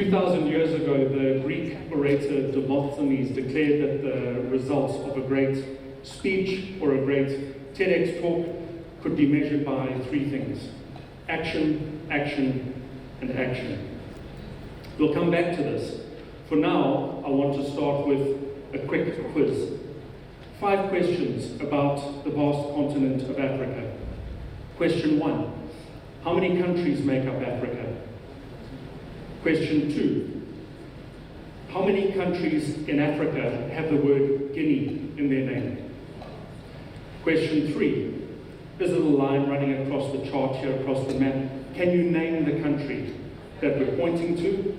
2,000 years ago, the Greek orator Demosthenes declared that the results of a great speech or a great TEDx talk could be measured by three things: action, action, and action. We'll come back to this. For now, I want to start with a quick quiz. 5 questions about the vast continent of Africa. Question 1. How many countries make up Africa? Question 2. How many countries in Africa have the word Guinea in their name? Question 3. There's a little line running across the chart here, across the map. Can you name the country that we're pointing to?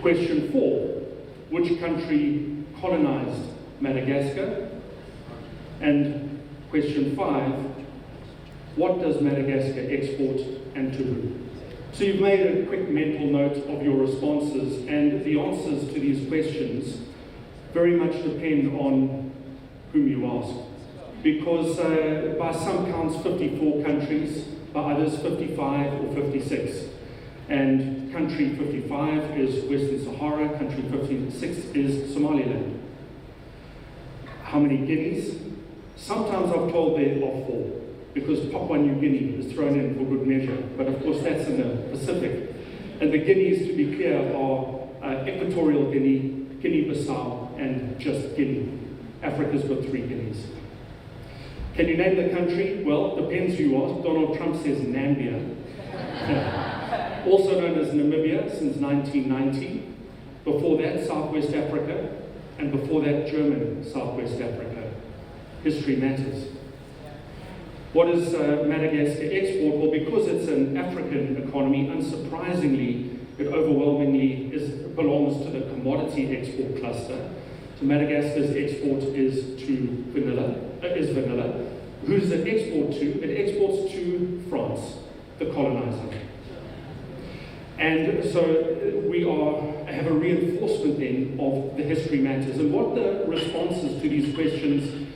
Question 4. Which country colonized Madagascar? And question 5. What does Madagascar export and to whom? So you've made a quick mental note of your responses, and the answers to these questions very much depend on whom you ask. Because by some counts 54 countries, by others 55 or 56. And country 55 is Western Sahara, country 56 is Somaliland. How many Guineas? Sometimes I've told there are 4, because Papua New Guinea is thrown in for good measure, but of course that's in the Pacific. And the Guineas, to be clear, are Equatorial Guinea, Guinea-Bissau, and just Guinea. Africa's got 3 Guineas. Can you name the country? Well, depends who you ask. Donald Trump says Nambia. Also known as Namibia since 1990. Before that, Southwest Africa. And before that, German Southwest Africa. History matters. What does Madagascar export? Well, because it's an African economy, unsurprisingly, it overwhelmingly belongs to the commodity export cluster. So Madagascar's export is vanilla. Who does it export to? It exports to France, the colonizer. And so we have a reinforcement then of the history matters. And what the responses to these questions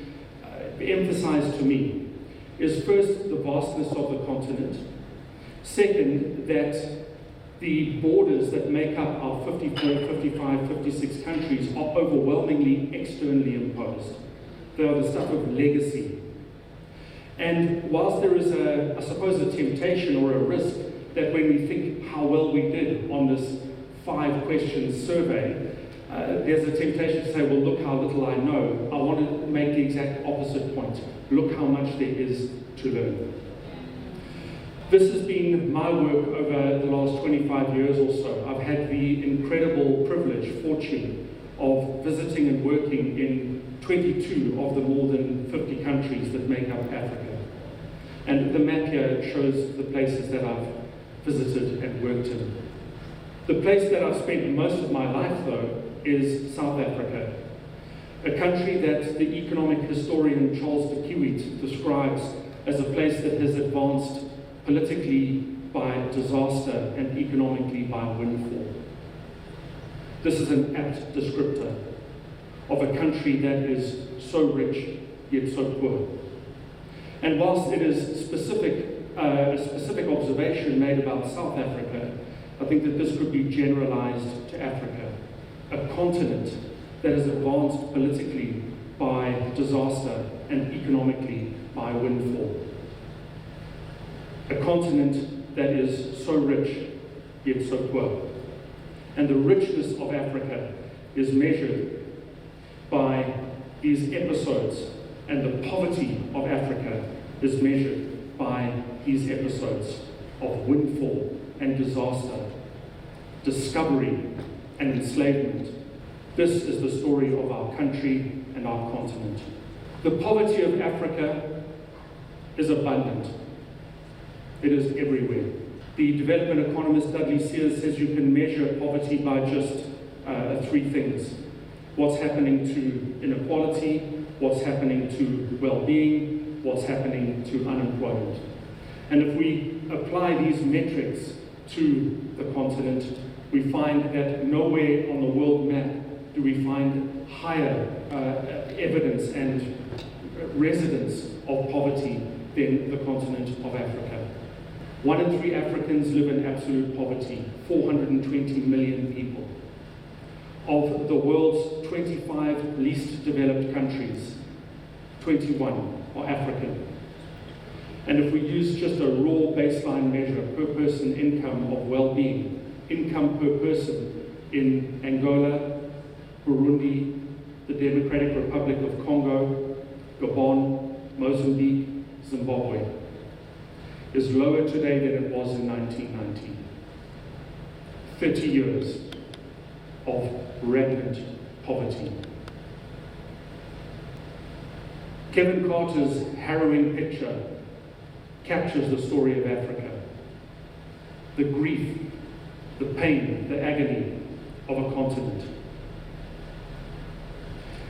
emphasize to me is first the vastness of the continent. Second, that the borders that make up our 54, 55, 56 countries are overwhelmingly externally imposed. They are the stuff of legacy. And whilst there is I suppose a temptation or a risk that when we think how well we did on this 5-question survey, there's a temptation to say, well, look how little I know. I want to make the exact opposite point. Look how much there is to learn. This has been my work over the last 25 years or so. I've had the incredible privilege, fortune, of visiting and working in 22 of the more than 50 countries that make up Africa. And the map here shows the places that I've visited and worked in. The place that I've spent most of my life, though, is South Africa, a country that the economic historian Charles de Kiewiet describes as a place that has advanced politically by disaster and economically by windfall. This is an apt descriptor of a country that is so rich yet so poor. And whilst it is a specific observation made about South Africa, I think that this could be generalized to Africa, a continent that has advanced politically by disaster and economically by windfall. A continent that is so rich yet so poor. And the richness of Africa is measured by these episodes, and the poverty of Africa is measured by these episodes of windfall and disaster, discovery and enslavement. This is the story of our country and our continent. The poverty of Africa is abundant. It is everywhere. The development economist Dudley Sears says you can measure poverty by just 3 things. What's happening to inequality, what's happening to well-being, what's happening to unemployment. And if we apply these metrics to the continent, we find that nowhere on the world map do we find higher evidence and residence of poverty than the continent of Africa. 1 in 3 Africans live in absolute poverty, 420 million people. Of the world's 25 least developed countries, 21 are African. And if we use just a raw baseline measure, per person income of well-being, income per person in Angola, Burundi, the Democratic Republic of Congo, Gabon, Mozambique, Zimbabwe, is lower today than it was in 1990. 30 years of rampant poverty. Kevin Carter's harrowing picture captures the story of Africa. The grief, the pain, the agony of a continent.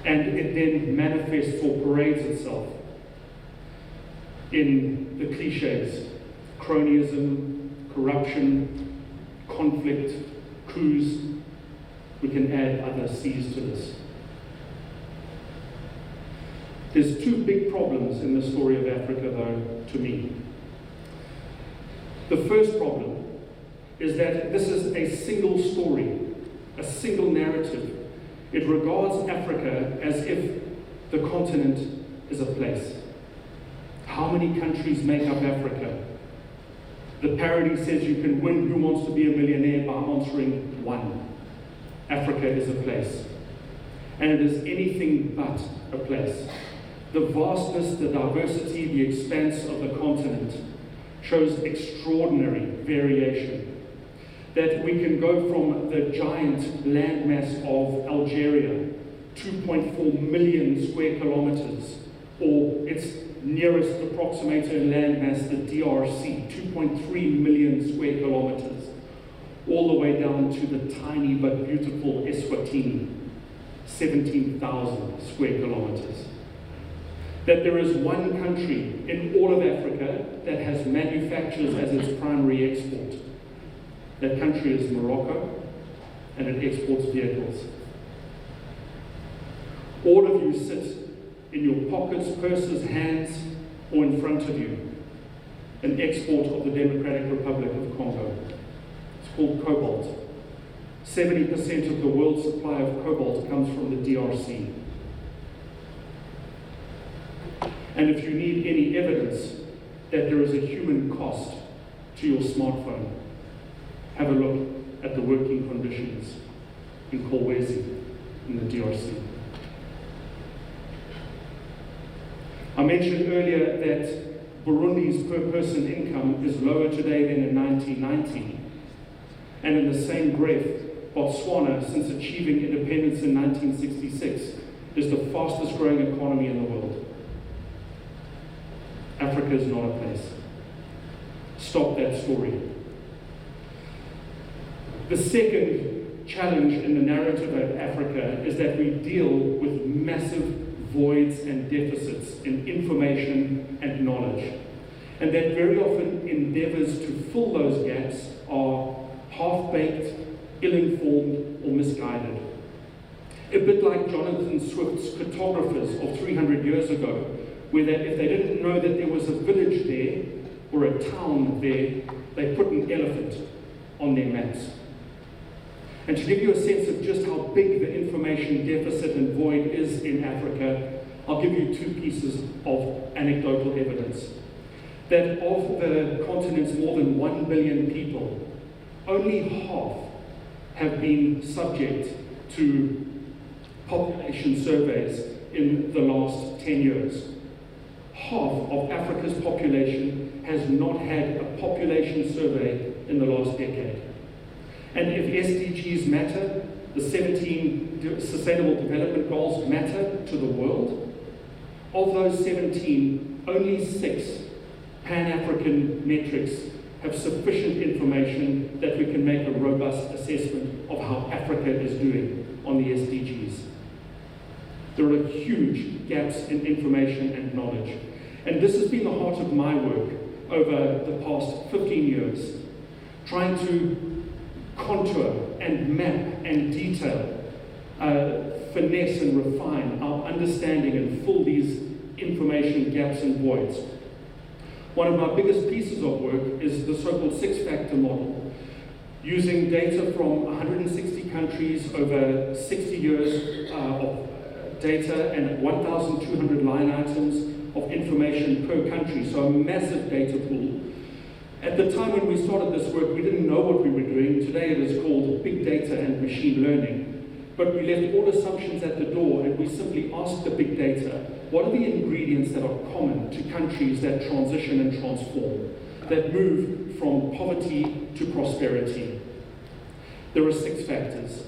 And it then manifests or parades itself in the cliches: cronyism, corruption, conflict, coups. We can add other C's to this. There's 2 big problems in the story of Africa, though, to me. The first problem is that this is a single story, a single narrative. It regards Africa as if the continent is a place. How many countries make up Africa? The parody says you can win Who Wants to Be a Millionaire by answering 1. Africa is a place. And it is anything but a place. The vastness, the diversity, the expanse of the continent shows extraordinary variation. That we can go from the giant landmass of Algeria, 2.4 million square kilometers, or its nearest approximator in landmass, the DRC, 2.3 million square kilometers, all the way down to the tiny but beautiful Eswatini, 17,000 square kilometers. That there is one country in all of Africa that has manufactures as its primary export. That country is Morocco, and it exports vehicles. All of you sit in your pockets, purses, hands, or in front of you, an export of the Democratic Republic of Congo. It's called cobalt. 70% of the world's supply of cobalt comes from the DRC. And if you need any evidence that there is a human cost to your smartphone, have a look at the working conditions in Kolwezi, in the DRC. I mentioned earlier that Burundi's per person income is lower today than in 1990. And in the same breath, Botswana, since achieving independence in 1966, is the fastest growing economy in the world. Africa is not a place. Stop that story. The second challenge in the narrative of Africa is that we deal with massive voids and deficits in information and knowledge. And that very often endeavors to fill those gaps are half-baked, ill-informed, or misguided. A bit like Jonathan Swift's cartographers of 300 years ago, where if they didn't know that there was a village there or a town there, they put an elephant on their maps. And to give you a sense of just how big the information deficit and void is in Africa, I'll give you 2 pieces of anecdotal evidence. That of the continent's more than 1 billion people, only half have been subject to population surveys in the last 10 years. Half of Africa's population has not had a population survey in the last decade. And if SDGs matter, the 17 Sustainable Development Goals matter to the world, of those 17, only 6 Pan-African metrics have sufficient information that we can make a robust assessment of how Africa is doing on the SDGs. There are huge gaps in information and knowledge. And this has been the heart of my work over the past 15 years, trying to contour and map and detail, finesse and refine our understanding and fill these information gaps and voids. One of my biggest pieces of work is the so-called six-factor model, using data from 160 countries over 60 years of data and 1,200 line items of information per country, so a massive data pool. At the time when we started this work, we didn't know what we were doing. Today it is called big data and machine learning. But we left all assumptions at the door and we simply asked the big data, what are the ingredients that are common to countries that transition and transform, that move from poverty to prosperity? There are 6 factors.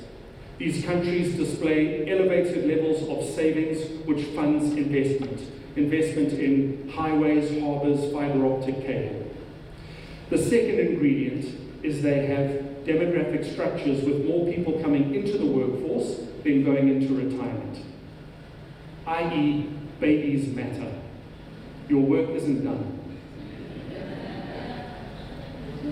These countries display elevated levels of savings, which funds investment in highways, harbours, fibre optic cable. The second ingredient is they have demographic structures with more people coming into the workforce than going into retirement, i.e. babies matter. Your work isn't done.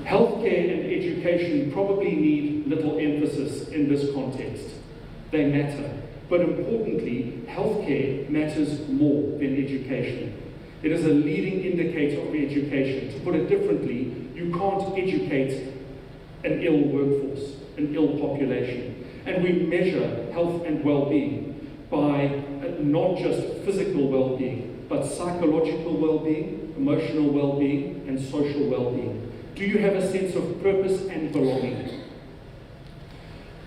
Healthcare and education probably need little emphasis in this context. They matter. But importantly, healthcare matters more than education. It is a leading indicator of education. To put it differently, you can't educate an ill workforce, an ill population. And we measure health and well-being by not just physical well-being, but psychological well-being, emotional well-being, and social well-being. Do you have a sense of purpose and belonging?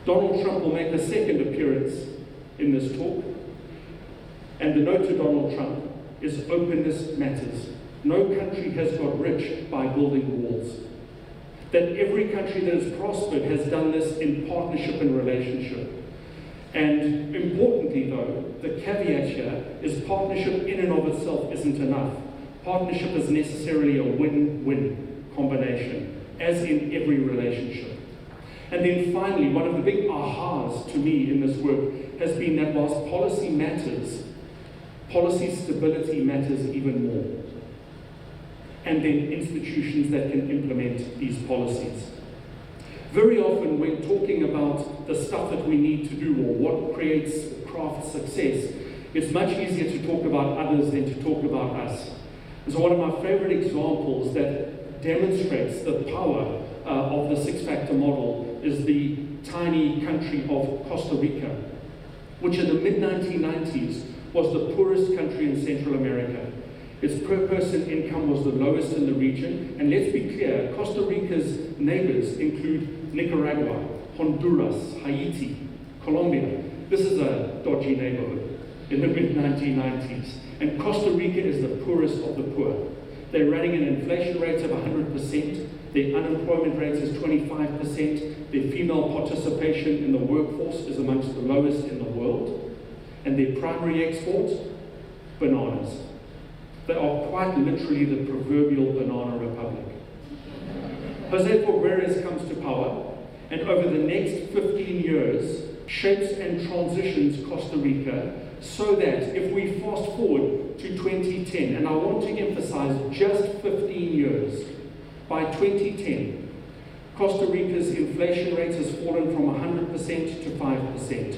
Donald Trump will make a second appearance in this talk. And the note to Donald Trump is openness matters. No country has got rich by building walls. That every country that has prospered has done this in partnership and relationship. And importantly though, the caveat here is partnership in and of itself isn't enough. Partnership is necessarily a win-win combination, as in every relationship. And then finally, one of the big ahas to me in this work has been that whilst policy matters, policy stability matters even more. And then institutions that can implement these policies. Very often when talking about the stuff that we need to do or what crafts success, it's much easier to talk about others than to talk about us. And so one of my favorite examples that demonstrates the power of the six-factor model is the tiny country of Costa Rica, which in the mid-1990s was the poorest country in Central America. Its per-person income was the lowest in the region, and let's be clear, Costa Rica's neighbors include Nicaragua, Honduras, Haiti, Colombia. This is a dodgy neighborhood in the mid-1990s, and Costa Rica is the poorest of the poor. They're running an inflation rate of 100%, their unemployment rate is 25%, their female participation in the workforce is amongst the lowest in the world, and their primary export, bananas. They are quite literally the proverbial banana republic. Jose Figueres comes to power, and over the next 15 years, shapes and transitions Costa Rica so that if we fast forward to 2010, and I want to emphasize just 15 years, by 2010, Costa Rica's inflation rate has fallen from 100% to 5%.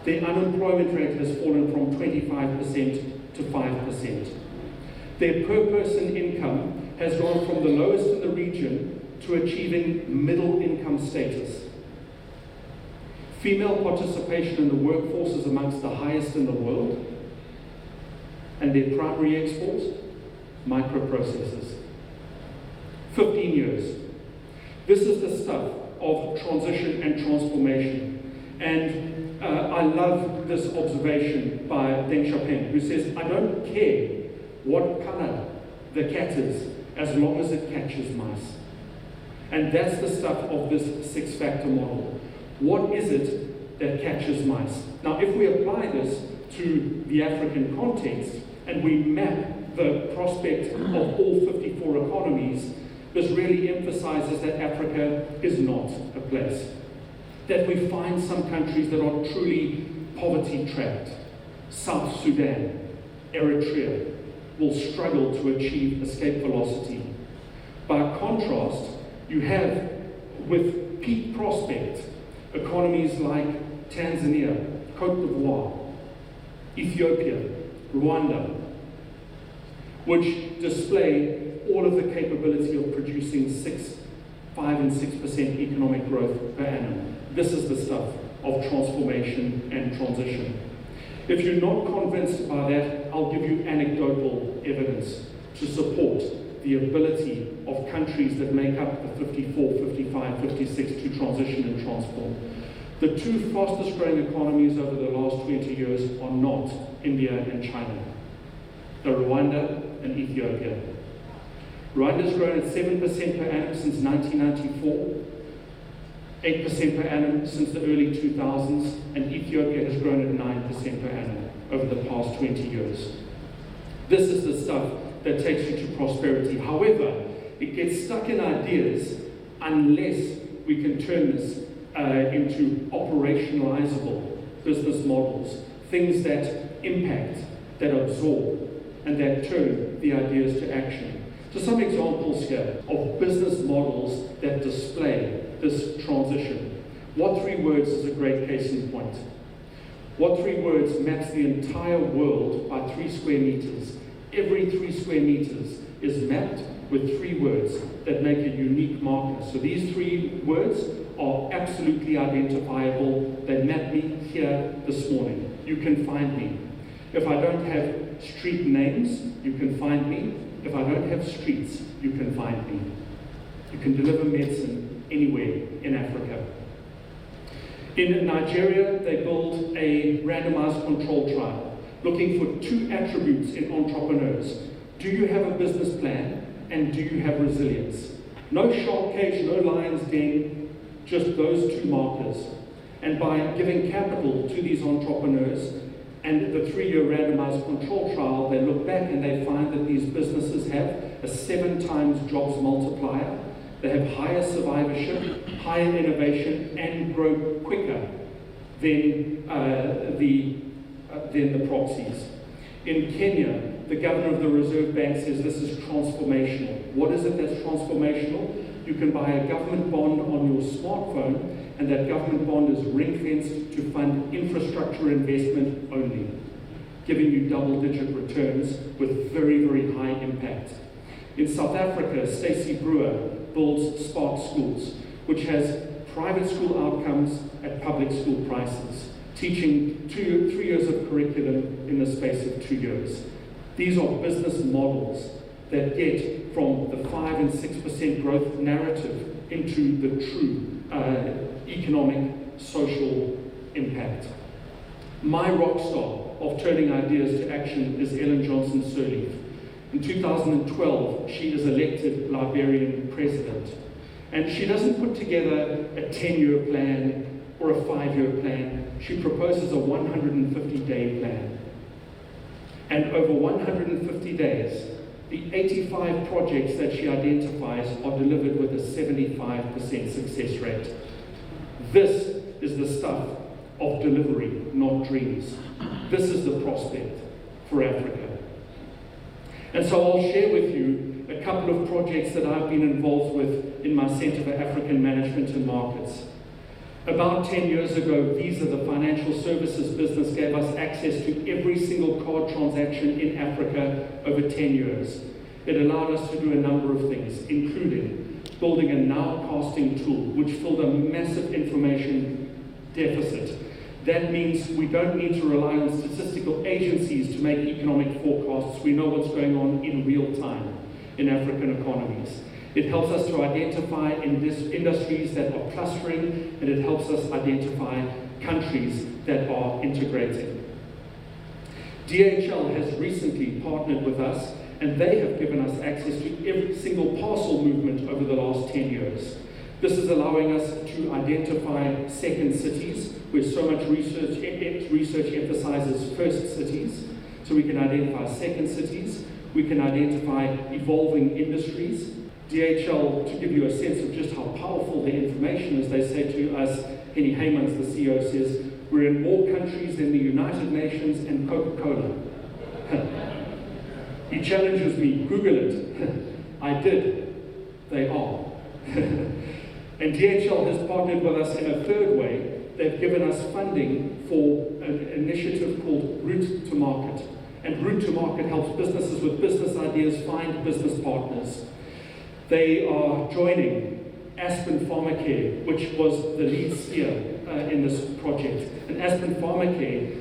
Their unemployment rate has fallen from 25% to 5%. Their per-person income has gone from the lowest in the region to achieving middle income status. Female participation in the workforce is amongst the highest in the world. And their primary export, microprocessors. 15 years. This is the stuff of transition and transformation. And I love this observation by Deng Xiaoping, who says, I don't care what color the cat is, as long as it catches mice. And that's the stuff of this six-factor model. What is it that catches mice? Now, if we apply this to the African context, and we map the prospect of all 54 economies, this really emphasizes that Africa is not a place. That we find some countries that are truly poverty-trapped. South Sudan, Eritrea, will struggle to achieve escape velocity. By contrast, you have, with peak prospect, economies like Tanzania, Cote d'Ivoire, Ethiopia, Rwanda, which, display all of the capability of producing 5 and 6% economic growth per annum. This is the stuff of transformation and transition. If you're not convinced by that, I'll give you anecdotal evidence to support the ability of countries that make up the 54, 55, 56 to transition and transform. The two fastest growing economies over the last 20 years are not India and China. They're Rwanda and Ethiopia. Rwanda's grown at 7% per annum since 1994, 8% per annum since the early 2000s, and Ethiopia has grown at 9% per annum over the past 20 years. This is the stuff that takes you to prosperity. However, it gets stuck in ideas unless we can turn this into operationalizable business models, things that impact, that absorb, and that turn the ideas to action. So some examples here of business models that display this transition. What 3 words is a great case in point? What 3 words maps the entire world by 3 square meters. Every 3 square meters is mapped with 3 words that make a unique marker. So these 3 words are absolutely identifiable. They map me here this morning. You can find me. If I don't have street names, you can find me. If I don't have streets, you can find me. You can deliver medicine anywhere in Africa. In Nigeria, they built a randomized control trial looking for 2 attributes in entrepreneurs. Do you have a business plan, and do you have resilience? No shark cage, no lion's den, just those 2 markers. And by giving capital to these entrepreneurs and the 3-year randomized control trial, they look back and they find that these businesses have a 7 times jobs multiplier. They have higher survivorship, higher innovation, and grow quicker than the proxies. In Kenya, the governor of the Reserve Bank says this is transformational. What is it that's transformational? You can buy a government bond on your smartphone, and that government bond is ring-fenced to fund infrastructure investment only, giving you double-digit returns with very, very high impact. In South Africa, Stacey Brewer builds Spark Schools, which has private school outcomes at public school prices, teaching 3 years of curriculum in the space of 2 years. These are business models that get from the 5 and 6% growth narrative into the true economic, social impact. My rock star of turning ideas to action is Ellen Johnson Sirleaf. In 2012, she is elected Liberian president. And she doesn't put together a 10-year plan or a 5-year plan. She proposes a 150-day plan. And over 150 days, the 85 projects that she identifies are delivered with a 75% success rate. This is the stuff of delivery, not dreams. This is the prospect for Africa. And so I'll share with you a couple of projects that I've been involved with in my Center for African Management and Markets. About 10 years ago, Visa, the financial services business, gave us access to every single card transaction in Africa over 10 years. It allowed us to do a number of things, including building a nowcasting tool, which filled a massive information deficit. That means we don't need to rely on statistical agencies to make economic forecasts. We know what's going on in real time in African economies. It helps us to identify industries that are clustering, and it helps us identify countries that are integrating. DHL has recently partnered with us, and they have given us access to every single parcel movement over the last 10 years. This is allowing us to identify second cities, where so much research emphasizes first cities. So we can identify second cities, we can identify evolving industries. DHL, to give you a sense of just how powerful their information is, they say to us, Henny Heymans, the CEO, says, we're in more countries than the United Nations and Coca-Cola. He challenges me, Google it. I did. They are. And DHL has partnered with us in a third way. They've given us funding for an initiative called Route to Market. And Route to Market helps businesses with business ideas find business partners. They are joining Aspen Pharmacare, which was the lead steer in this project. And Aspen Pharmacare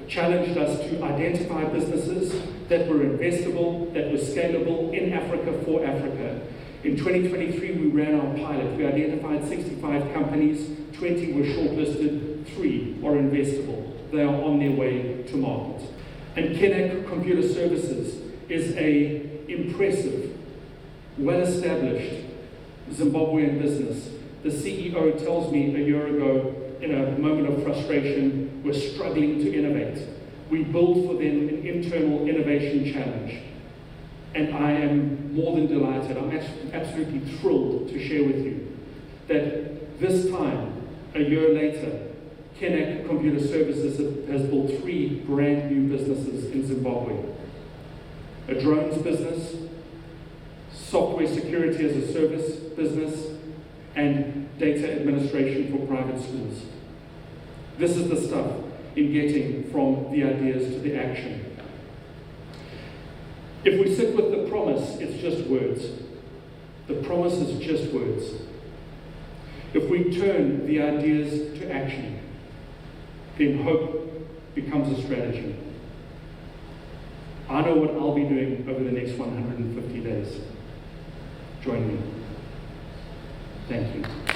challenged us to identify businesses that were investable, that were scalable in Africa for Africa. In 2023, we ran our pilot. We identified 65 companies, 20 were shortlisted, 3 are investable. They are on their way to market. And Genera Computer Services is an impressive, well-established Zimbabwean business. The CEO tells me a year ago, in a moment of frustration, we're struggling to innovate. We build for them an internal innovation challenge. And I am more than delighted, I'm absolutely thrilled to share with you that this time, a year later, Genera Computer Services has built 3 brand new businesses in Zimbabwe. A drones business, software security as a service business, and data administration for private schools. This is the stuff in getting from the ideas to the action. If we sit with the promise, it's just words. The promise is just words. If we turn the ideas to action, then hope becomes a strategy. I know what I'll be doing over the next 150 days. Join me. Thank you.